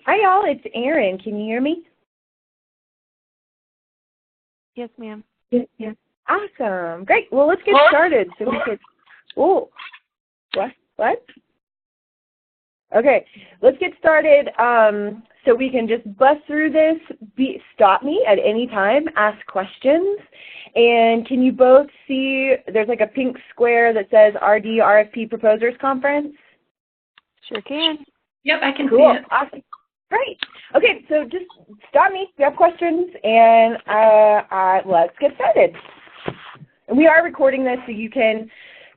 Hi, y'all. It's Erin. Can you hear me? Yes, ma'am. Yes. Awesome. Great. Well, let's get started. So we could. Oh, what? Okay. Let's get started. So we can just bust through this. Stop me at any time. Ask questions. And can you both see? There's like a pink square that says RFP Proposers Conference. Sure can. Yep, I can see it. Awesome. Great. Okay, so just stop me if you have questions, and let's get started. And we are recording this, so you can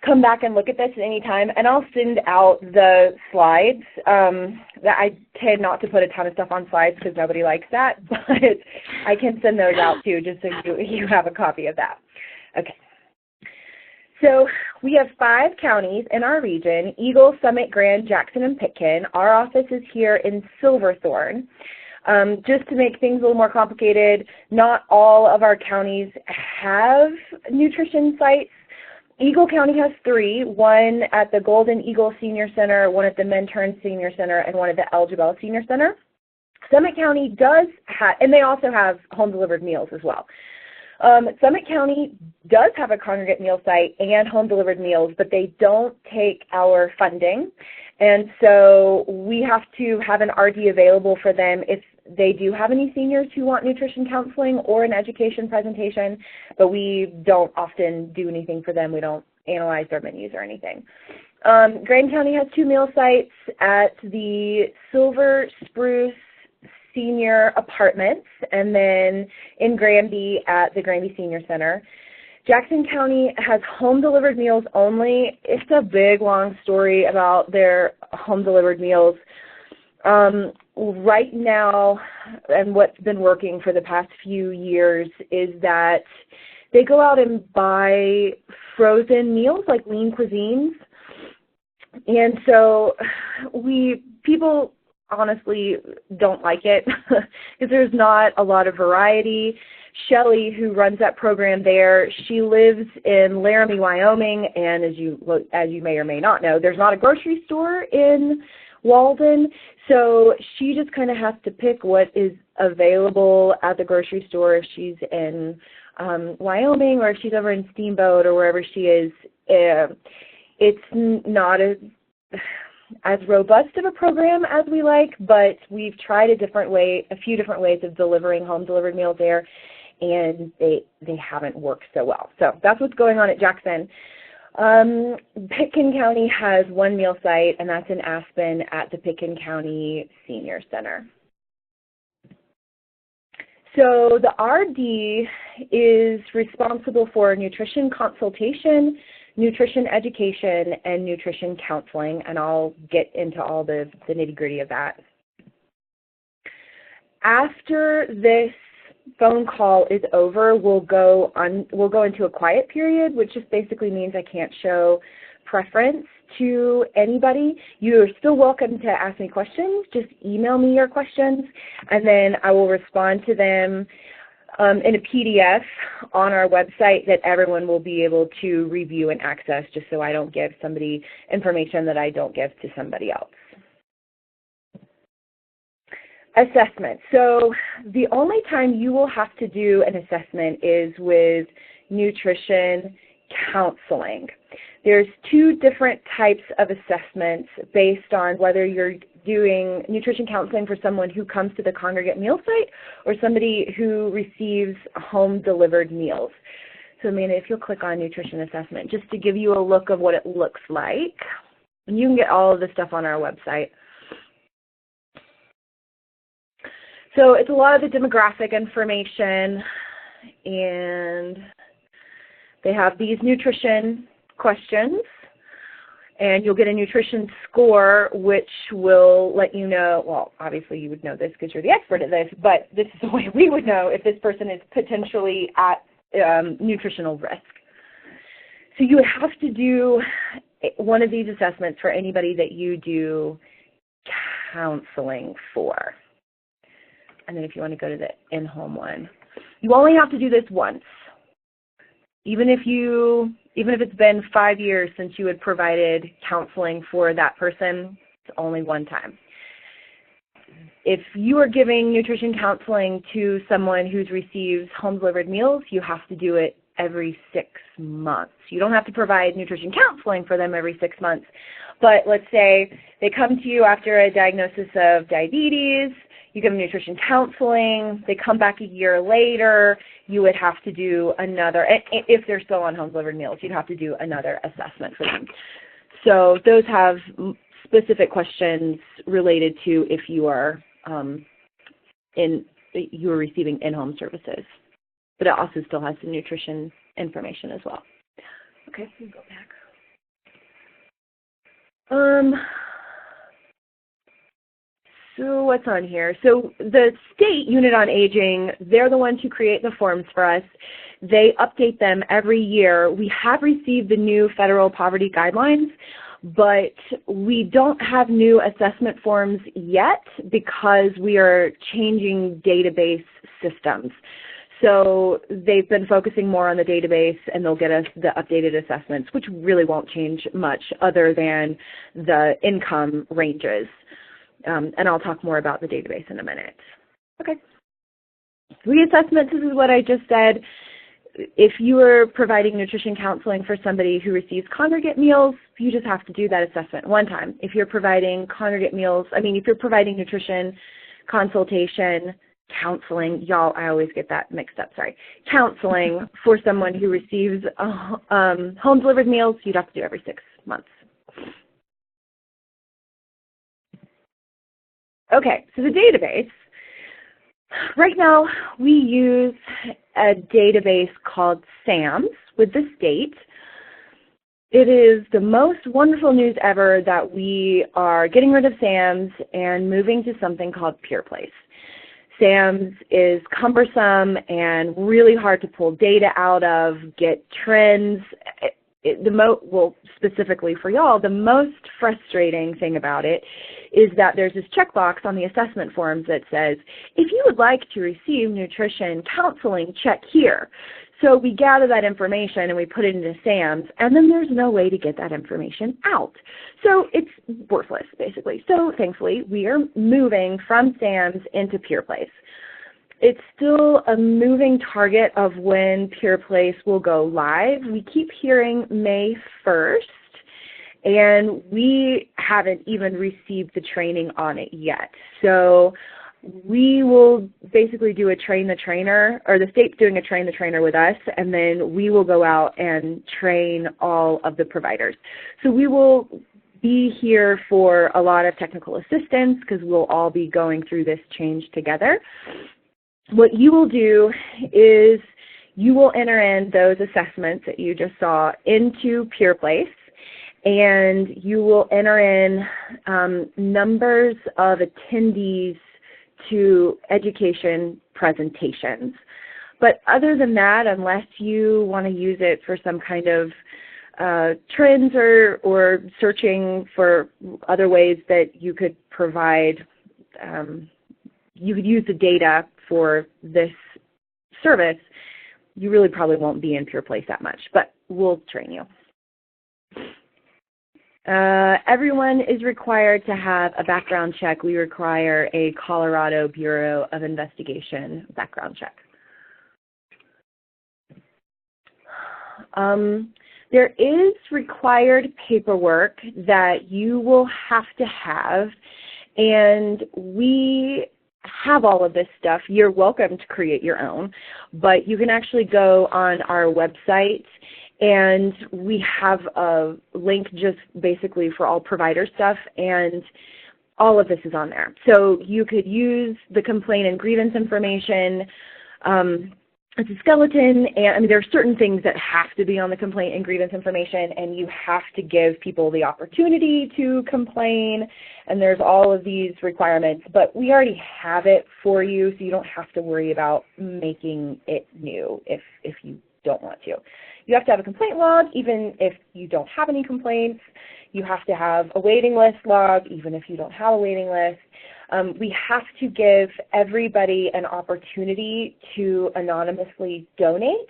come back and look at this at any time, and I'll send out the slides. That I tend not to put a ton of stuff on slides because nobody likes that, but I can send those out too, just so you have a copy of that. Okay. So we have 5 counties in our region: Eagle, Summit, Grand, Jackson, and Pitkin. Our office is here in Silverthorne. Just to make things a little more complicated, not all of our counties have nutrition sites. Eagle County has 3, one at the Golden Eagle Senior Center, one at the Minturn Senior Center, and one at the El Jabal Senior Center. Summit County does have, and they also have home-delivered meals as well. Summit County does have a congregate meal site and home-delivered meals, but they don't take our funding. And so we have to have an RD available for them if they do have any seniors who want nutrition counseling or an education presentation, but we don't often do anything for them. We don't analyze their menus or anything. Grand County has 2 meal sites at the Silver Spruce Senior Apartments, and then in Granby at the Granby Senior Center. Jackson County has home-delivered meals only. It's a big, long story about their home-delivered meals. Right now, and what's been working for the past few years, is that they go out and buy frozen meals, like lean cuisines. And so people honestly don't like it because there's not a lot of variety. Shelley, who runs that program there, she lives in Laramie, Wyoming, and as you may or may not know, there's not a grocery store in Walden, so she just kind of has to pick what is available at the grocery store if she's in Wyoming, or if she's over in Steamboat or wherever she is. It's not as robust of a program as we like, but we've tried a few different ways of delivering home-delivered meals there, and they haven't worked so well. So that's what's going on at Jackson. Pitkin County has 1 meal site, and that's in Aspen at the Pitkin County Senior Center. So the RD is responsible for nutrition consultation, nutrition education, and nutrition counseling, and I'll get into all the nitty-gritty of that. After this phone call is over, we'll go into a quiet period, which just basically means I can't show preference to anybody. You're still welcome to ask me questions. Just email me your questions, and then I will respond to them in a PDF on our website that everyone will be able to review and access, just so I don't give somebody information that I don't give to somebody else. Assessment. So the only time you will have to do an assessment is with nutrition counseling. There's 2 different types of assessments based on whether you're doing nutrition counseling for someone who comes to the congregate meal site or somebody who receives home-delivered meals. So, Amanda, if you'll click on nutrition assessment, just to give you a look of what it looks like. And you can get all of this stuff on our website. So it's a lot of the demographic information, and they have these nutrition questions, and you'll get a nutrition score, which will let you know, well, obviously you would know this because you're the expert at this, but this is the way we would know if this person is potentially at nutritional risk. So you would have to do one of these assessments for anybody that you do counseling for. And then if you want to go to the in-home one, you only have to do this once. Even if it's been 5 years since you had provided counseling for that person, it's only one time. If you are giving nutrition counseling to someone who's received home-delivered meals, you have to do it every 6 months. You don't have to provide nutrition counseling for them every 6 months. But let's say they come to you after a diagnosis of diabetes, you give them nutrition counseling, they come back a year later, you would have to do another, if they're still on home-delivered meals, you'd have to do another assessment for them. So those have specific questions related to if you are receiving in-home services. But it also still has the nutrition information as well. Okay, we can go back. So what's on here? So the State Unit on Aging, they're the ones who create the forms for us. They update them every year. We have received the new federal poverty guidelines, but we don't have new assessment forms yet because we are changing database systems. So they've been focusing more on the database, and they'll get us the updated assessments, which really won't change much other than the income ranges. And I'll talk more about the database in a minute. Okay. Reassessments, this is what I just said. If you are providing nutrition counseling for somebody who receives congregate meals, you just have to do that assessment one time. If you're providing congregate meals, if you're providing nutrition consultation, counseling, y'all, I always get that mixed up, sorry. Counseling for someone who receives home-delivered meals, you'd have to do every 6 months. Okay, so the database. Right now, we use a database called SAMS with the state. It is the most wonderful news ever that we are getting rid of SAMS and moving to something called PeerPlace. SAMS is cumbersome and really hard to pull data out of, get trends. Specifically for y'all, the most frustrating thing about it is that there's this checkbox on the assessment forms that says, if you would like to receive nutrition counseling, check here. So we gather that information and we put it into SAMS, and then there's no way to get that information out. So it's worthless, basically. So thankfully, we are moving from SAMS into PeerPlace. It's still a moving target of when PeerPlace will go live. We keep hearing May 1st, and we haven't even received the training on it yet. So we will basically do a train the trainer, or the state's doing a train the trainer with us, and then we will go out and train all of the providers. So we will be here for a lot of technical assistance because we'll all be going through this change together. What you will do is you will enter in those assessments that you just saw into PeerPlace, and you will enter in numbers of attendees to education presentations. But other than that, unless you want to use it for some kind of trends or searching for other ways that you could provide, you could use the data for this service, you really probably won't be in PeerPlace that much, but we'll train you. Everyone is required to have a background check. We require a Colorado Bureau of Investigation background check. There is required paperwork that you will have to have, and we have all of this stuff. You're welcome to create your own, but you can actually go on our website, and we have a link just basically for all provider stuff, and all of this is on there. So you could use the complaint and grievance information. It's a skeleton, and there are certain things that have to be on the complaint and grievance information, and you have to give people the opportunity to complain, and there's all of these requirements, but we already have it for you, so you don't have to worry about making it new if you don't want to. You have to have a complaint log, even if you don't have any complaints. You have to have a waiting list log, even if you don't have a waiting list. We have to give everybody an opportunity to anonymously donate,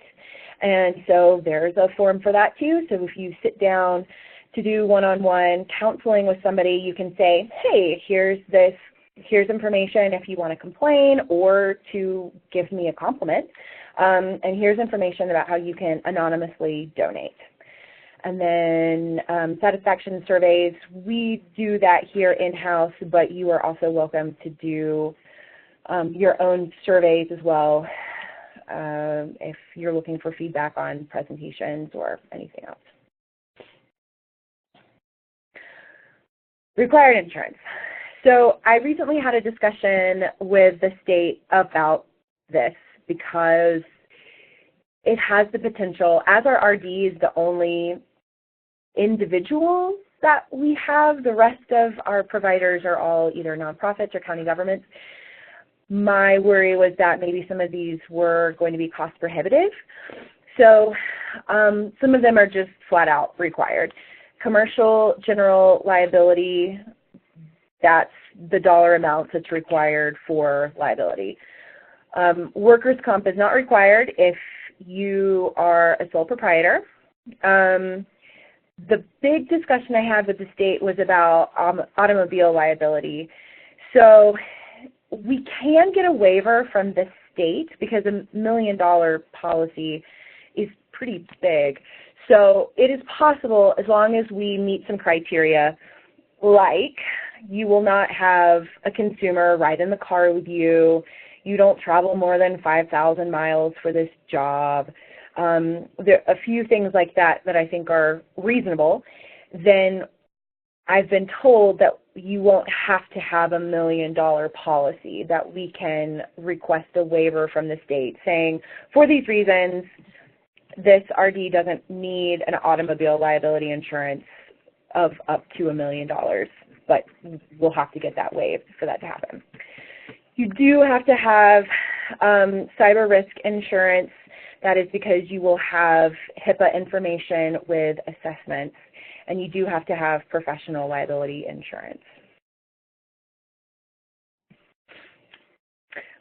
and so there's a form for that too. So if you sit down to do one-on-one counseling with somebody, you can say, hey, here's this here's information if you want to complain or to give me a compliment. And here's information about how you can anonymously donate. And then satisfaction surveys, we do that here in-house, but you are also welcome to do your own surveys as well if you're looking for feedback on presentations or anything else. Required insurance. So I recently had a discussion with the state about this because it has the potential, as our RD is the only individuals that we have, the rest of our providers are all either nonprofits or county governments. My worry was that maybe some of these were going to be cost prohibitive. So some of them are just flat out required. Commercial general liability, that's the dollar amount that's required for liability. Workers' comp is not required if you are a sole proprietor. The big discussion I had with the state was about automobile liability. So we can get a waiver from the state because $1 million policy is pretty big. So it is possible as long as we meet some criteria, like you will not have a consumer ride in the car with you, you don't travel more than 5,000 miles for this job, there are a few things like that that I think are reasonable, then I've been told that you won't have to have $1 million policy, that we can request a waiver from the state saying, for these reasons, this RD doesn't need an automobile liability insurance of up to $1 million, but we'll have to get that waived for that to happen. You do have to have cyber risk insurance. That is because you will have HIPAA information with assessments, and you do have to have professional liability insurance.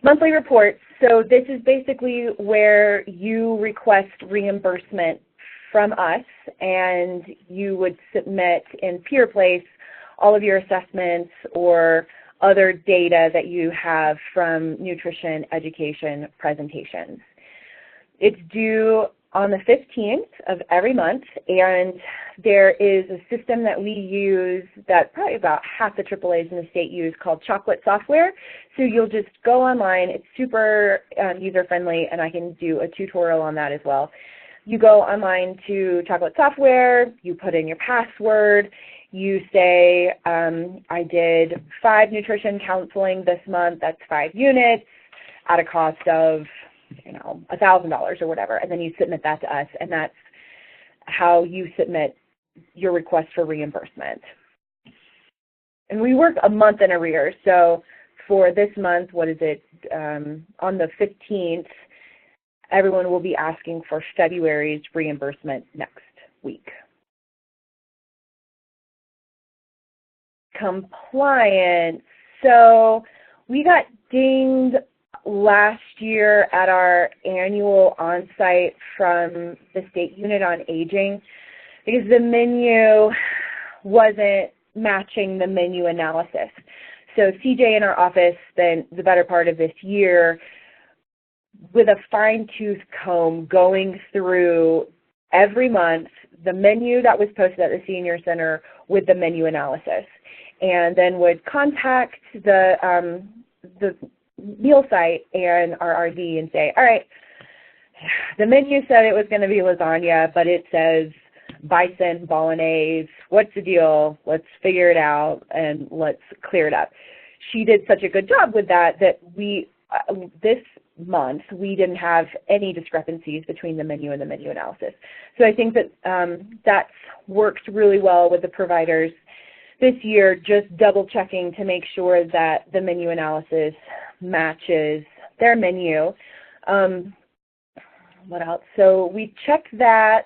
Monthly reports. So this is basically where you request reimbursement from us, and you would submit in PeerPlace all of your assessments or other data that you have from nutrition education presentations. It's due on the 15th of every month, and there is a system that we use that probably about half the AAAs in the state use called Chocolate Software. So you'll just go online. It's super user-friendly, and I can do a tutorial on that as well. You go online to Chocolate Software, you put in your password, you say, I did 5 nutrition counseling this month, that's 5 units at a cost of $1,000 or whatever, and then you submit that to us, and that's how you submit your request for reimbursement. And we work a month in arrears, so for this month, what is it, on the 15th, everyone will be asking for February's reimbursement next week. Compliance. So we got dinged last year at our annual on-site from the State Unit on Aging because the menu wasn't matching the menu analysis. So CJ in our office spent the better part of this year with a fine-tooth comb going through every month the menu that was posted at the senior center with the menu analysis, and then would contact the meal site and our RD and say, all right, the menu said it was going to be lasagna, but it says bison bolognese. What's the deal? Let's figure it out and let's clear it up. She did such a good job with that that we, this month, we didn't have any discrepancies between the menu and the menu analysis. So I think that that's worked really well with the providers this year, just double checking to make sure that the menu analysis matches their menu. What else? So we check that.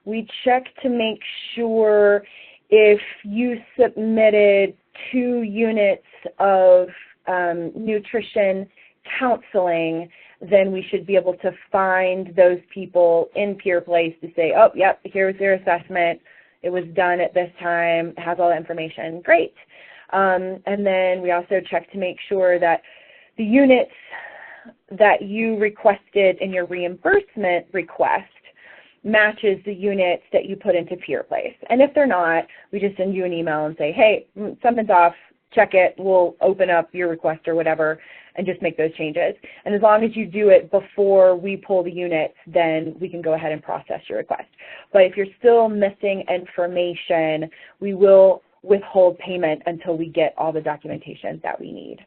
We check to make sure if you submitted 2 units of nutrition counseling, then we should be able to find those people in PeerPlace to say, oh, yep, here's their assessment. It was done at this time. It has all the information. Great. And then we also check to make sure that the units that you requested in your reimbursement request matches the units that you put into Peer Place. And if they're not, we just send you an email and say, hey, something's off, check it, we'll open up your request or whatever and just make those changes. And as long as you do it before we pull the units, then we can go ahead and process your request. But if you're still missing information, we will withhold payment until we get all the documentation that we need.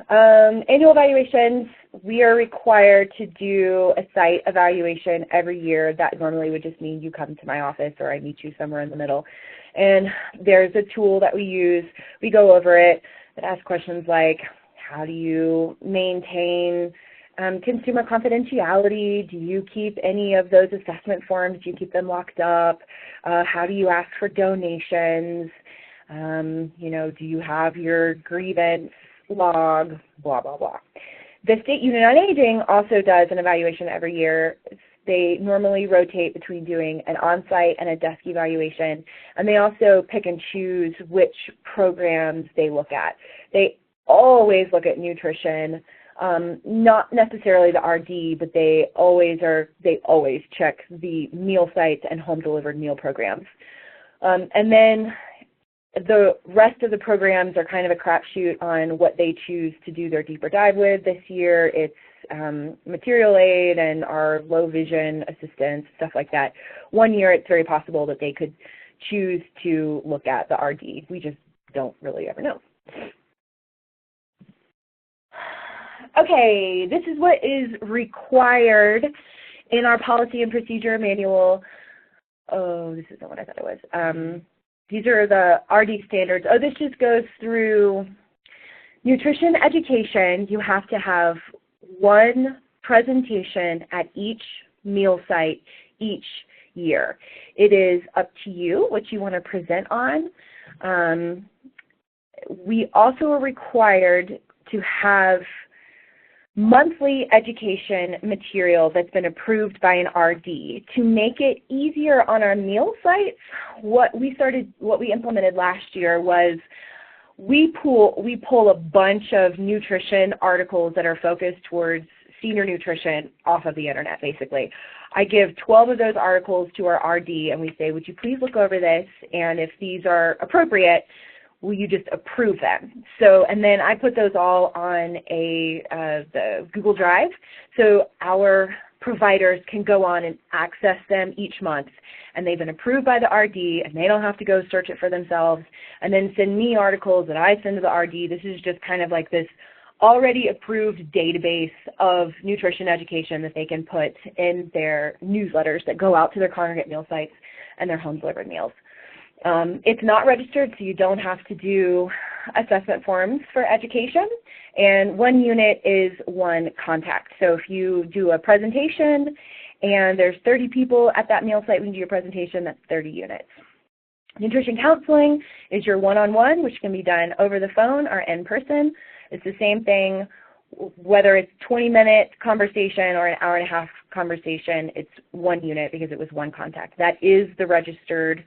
Annual evaluations, we are required to do a site evaluation every year. That normally would just mean you come to my office or I meet you somewhere in the middle. And there's a tool that we use. We go over it and ask questions like, how do you maintain consumer confidentiality? Do you keep any of those assessment forms? Do you keep them locked up? How do you ask for donations? You know, do you have your grievance log, blah, blah, blah. The State Unit on Aging also does an evaluation every year. They normally rotate between doing an on-site and a desk evaluation, and they also pick and choose which programs they look at. They always look at nutrition, not necessarily the RD, but they always check the meal sites and home-delivered meal programs. And then the rest of the programs are kind of a crapshoot on what they choose to do their deeper dive with. This year it's material aid and our low vision assistance, stuff like that. One year it's very possible that they could choose to look at the RD. We just don't really ever know. Okay, this is what is required in our policy and procedure manual. Oh, this isn't what I thought it was. These are the RD standards. Oh, this just goes through nutrition education. You have to have one presentation at each meal site each year. It is up to you what you want to present on. We also are required to have monthly education material that's been approved by an RD. To make it easier on our meal sites, what we implemented last year was we pull a bunch of nutrition articles that are focused towards senior nutrition off of the internet, basically. I give 12 of those articles to our RD and we say, would you please look over this, and if these are appropriate, will you just approve them? So, and then I put those all on the Google Drive, so our providers can go on and access them each month. And they've been approved by the RD, and they don't have to go search it for themselves, and then send me articles that I send to the RD. This is just kind of like this already approved database of nutrition education that they can put in their newsletters that go out to their congregate meal sites and their home delivered meals. It's not registered, so you don't have to do assessment forms for education, and one unit is one contact. So if you do a presentation and there's 30 people at that meal site when you do your presentation, that's 30 units. Nutrition counseling is your one-on-one, which can be done over the phone or in person. It's the same thing, whether it's 20-minute conversation or an hour-and-a-half conversation, it's one unit because it was one contact. That is the registered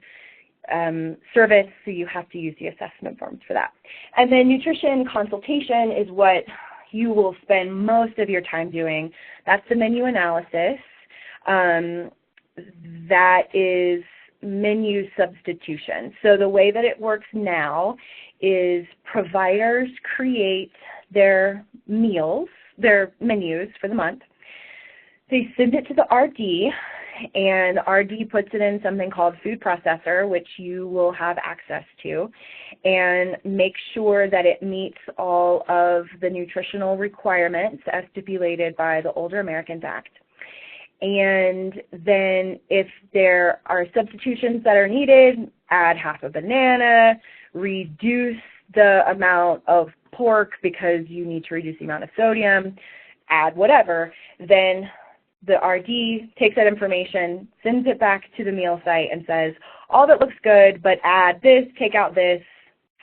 service, so you have to use the assessment forms for that. And then nutrition consultation is what you will spend most of your time doing. That's the menu analysis. That is menu substitution. So the way that it works now is providers create their meals, their menus for the month. They send it to the RD, and RD puts it in something called food processor, which you will have access to, and make sure that it meets all of the nutritional requirements as stipulated by the Older Americans Act. And then if there are substitutions that are needed, add half a banana, reduce the amount of pork because you need to reduce the amount of sodium, add whatever, then the RD takes that information, sends it back to the meal site and says, all that looks good, but add this, take out this,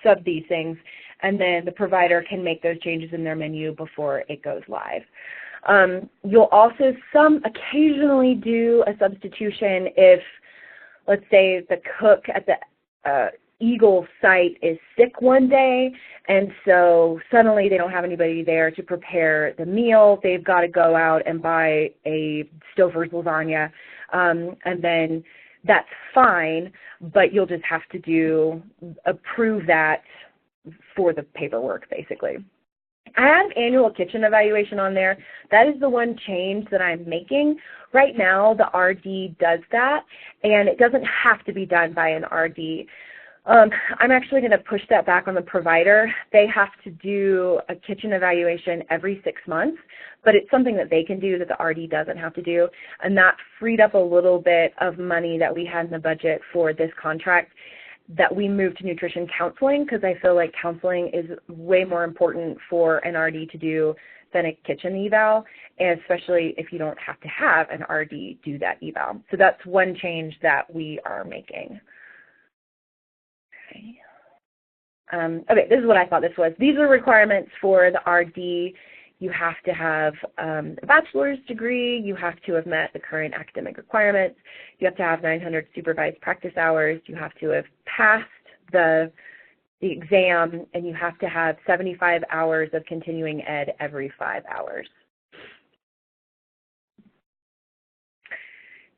sub these things, and then the provider can make those changes in their menu before it goes live. You'll also occasionally do a substitution if, let's say, the cook at the Eagle site is sick one day, and so suddenly they don't have anybody there to prepare the meal. They've got to go out and buy a Stouffer's lasagna, and then that's fine, but you'll just have to approve that for the paperwork, basically. I have annual kitchen evaluation on there. That is the one change that I'm making. Right now, the RD does that, and it doesn't have to be done by an RD. I'm actually going to push that back on the provider. They have to do a kitchen evaluation every 6 months, but it's something that they can do that the RD doesn't have to do, and that freed up a little bit of money that we had in the budget for this contract that we moved to nutrition counseling, because I feel like counseling is way more important for an RD to do than a kitchen eval, and especially if you don't have to have an RD do that eval. So that's one change that we are making. Okay, this is what I thought this was. These are requirements for the RD. You have to have a bachelor's degree. You have to have met the current academic requirements. You have to have 900 supervised practice hours. You have to have passed the exam, and you have to have 75 hours of continuing ed every 5 hours.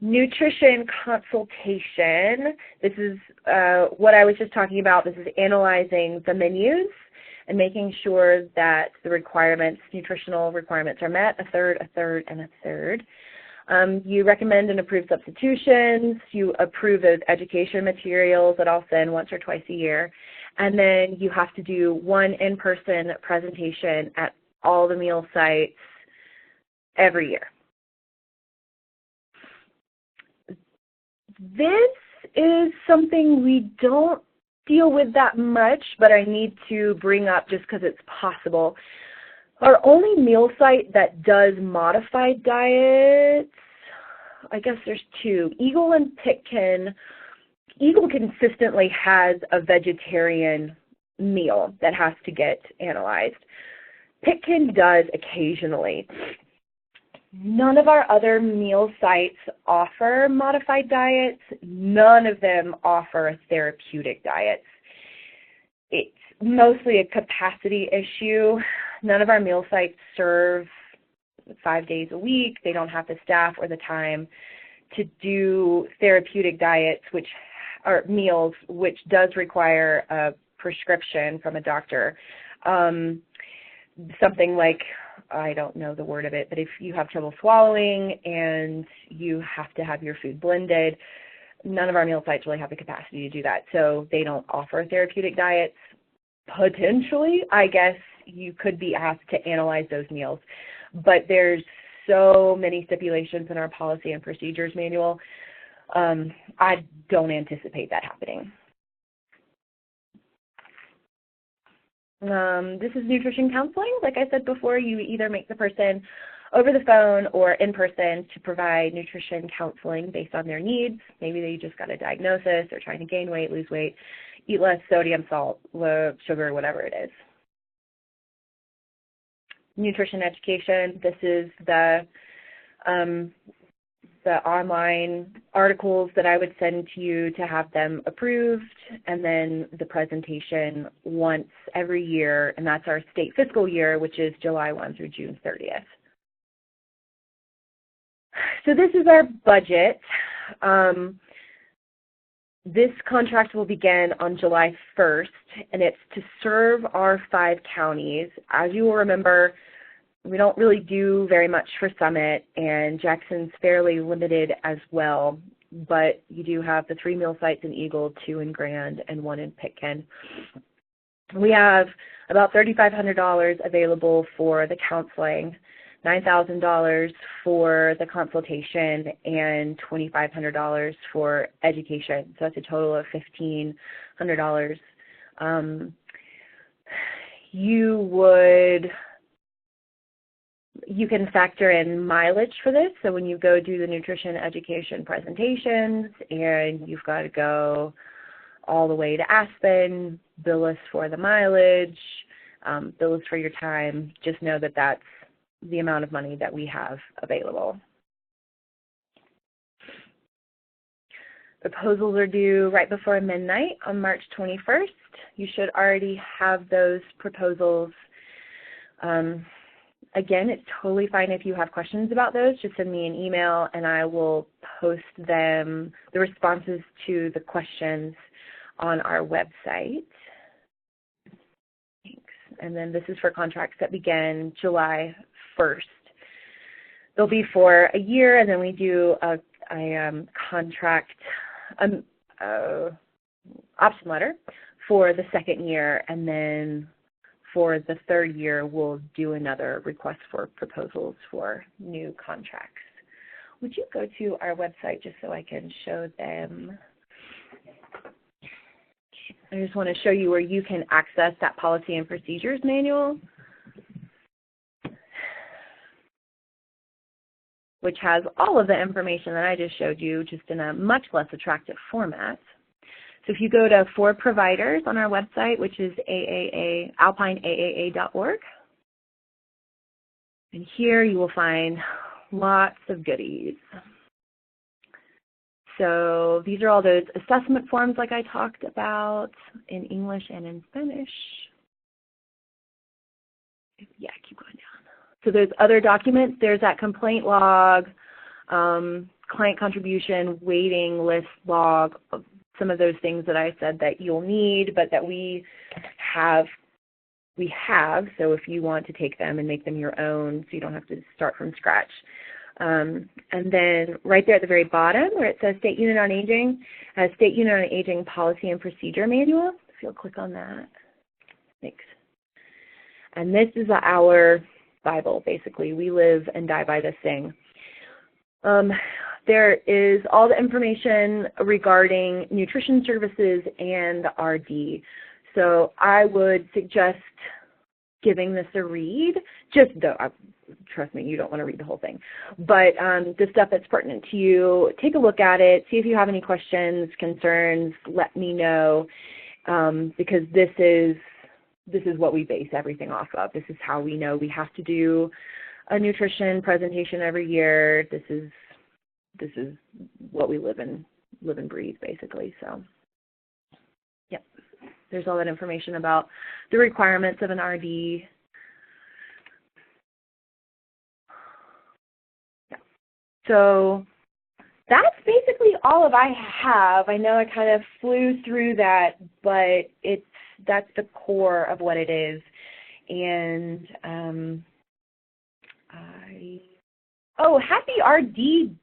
Nutrition consultation. This is what I was just talking about. This is analyzing the menus and making sure that the requirements, nutritional requirements, are met, a third, and a third. You recommend and approve substitutions. You approve those education materials that I'll send once or twice a year. And then you have to do one in-person presentation at all the meal sites every year. This is something we don't deal with that much, but I need to bring up just because it's possible. Our only meal site that does modified diets, I guess there's two, Eagle and Pitkin. Eagle consistently has a vegetarian meal that has to get analyzed. Pitkin does occasionally. None of our other meal sites offer modified diets. None of them offer therapeutic diets. It's mostly a capacity issue. None of our meal sites serve 5 days a week. They don't have the staff or the time to do therapeutic diets, which are meals, which does require a prescription from a doctor. Something like, I don't know the word of it, but if you have trouble swallowing and you have to have your food blended, none of our meal sites really have the capacity to do that, so they don't offer therapeutic diets. Potentially, I guess you could be asked to analyze those meals, but there's so many stipulations in our policy and procedures manual, I don't anticipate that happening. This is nutrition counseling. Like I said before, you either make the person over the phone or in person to provide nutrition counseling based on their needs. Maybe they just got a diagnosis, they're trying to gain weight, lose weight, eat less sodium, salt, low sugar, whatever it is. Nutrition education. This is the online articles that I would send to you to have them approved, and then the presentation once every year, and that's our state fiscal year, which is July 1 through June 30th. So this is our budget. This contract will begin on July 1st, and it's to serve our 5 counties. As you will remember, we don't really do very much for Summit, and Jackson's fairly limited as well, but you do have the 3 meal sites in Eagle, 2 in Grand, and 1 in Pitkin. We have about $3,500 available for the counseling, $9,000 for the consultation, and $2,500 for education. So that's a total of $1,500. You can factor in mileage for this. So when you go do the nutrition education presentations and you've got to go all the way to Aspen, bill us for the mileage, bill us for your time, just know that that's the amount of money that we have available. Proposals are due right before midnight on March 21st. You should already have those proposals. Again, it's totally fine if you have questions about those. Just send me an email and I will post them, the responses to the questions on our website. Thanks. And then this is for contracts that begin July 1st. They'll be for a year, and then we do a contract option letter for the second year, and then for the third year, we'll do another request for proposals for new contracts. Would you go to our website just so I can show them? I just want to show you where you can access that policy and procedures manual, which has all of the information that I just showed you, just in a much less attractive format. So if you go to For Providers on our website, which is alpineaaa.org, and here you will find lots of goodies. So these are all those assessment forms like I talked about in English and in Spanish. Yeah, keep going down. So there's other documents. There's that complaint log, client contribution, waiting list log, some of those things that I said that you'll need, but that we have. So if you want to take them and make them your own, so you don't have to start from scratch. And then right there at the very bottom where it says State Unit on Aging, State Unit on Aging Policy and Procedure Manual. If you'll click on that. Thanks. And this is our Bible, basically. We live and die by this thing. There is all the information regarding nutrition services and RD. So I would suggest giving this a read. Just though, trust me, you don't want to read the whole thing. But the stuff that's pertinent to you, take a look at it. See if you have any questions, concerns. Let me know, because this is what we base everything off of. This is how we know we have to do a nutrition presentation every year. This is what we live and breathe, basically. So, yep. There's all that information about the requirements of an RD. Yeah. So that's basically all of I have. I know I kind of flew through that, but that's the core of what it is. And happy RD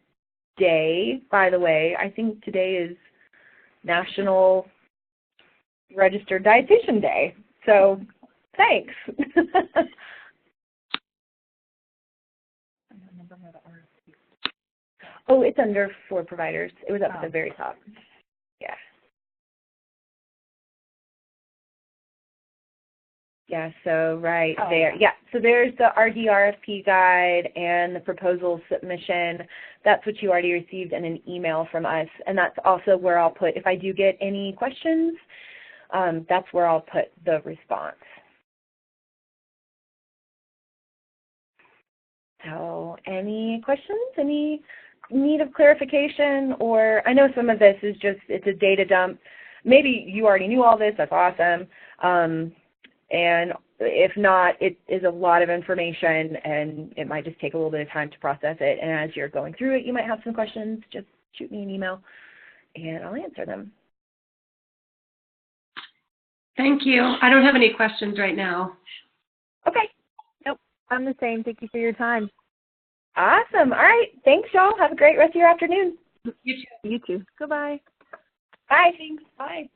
Day, by the way. I think today is National Registered Dietitian Day. So thanks. Oh, it's under For Providers. It was up at the very top. Yeah. Yeah, so right there. Yeah, so there's the RD RFP guide and the proposal submission. That's what you already received in an email from us. And that's also where I'll put, if I do get any questions, that's where I'll put the response. So any questions, any need of clarification? Or I know some of this is just, it's a data dump. Maybe you already knew all this, that's awesome. And if not, it is a lot of information and it might just take a little bit of time to process it. And as you're going through it, you might have some questions. Just shoot me an email and I'll answer them. Thank you. I don't have any questions right now. Okay. Nope, I'm the same. Thank you for your time. Awesome. All right. Thanks, y'all. Have a great rest of your afternoon. You too. You too. Goodbye. Bye. Thanks. Bye.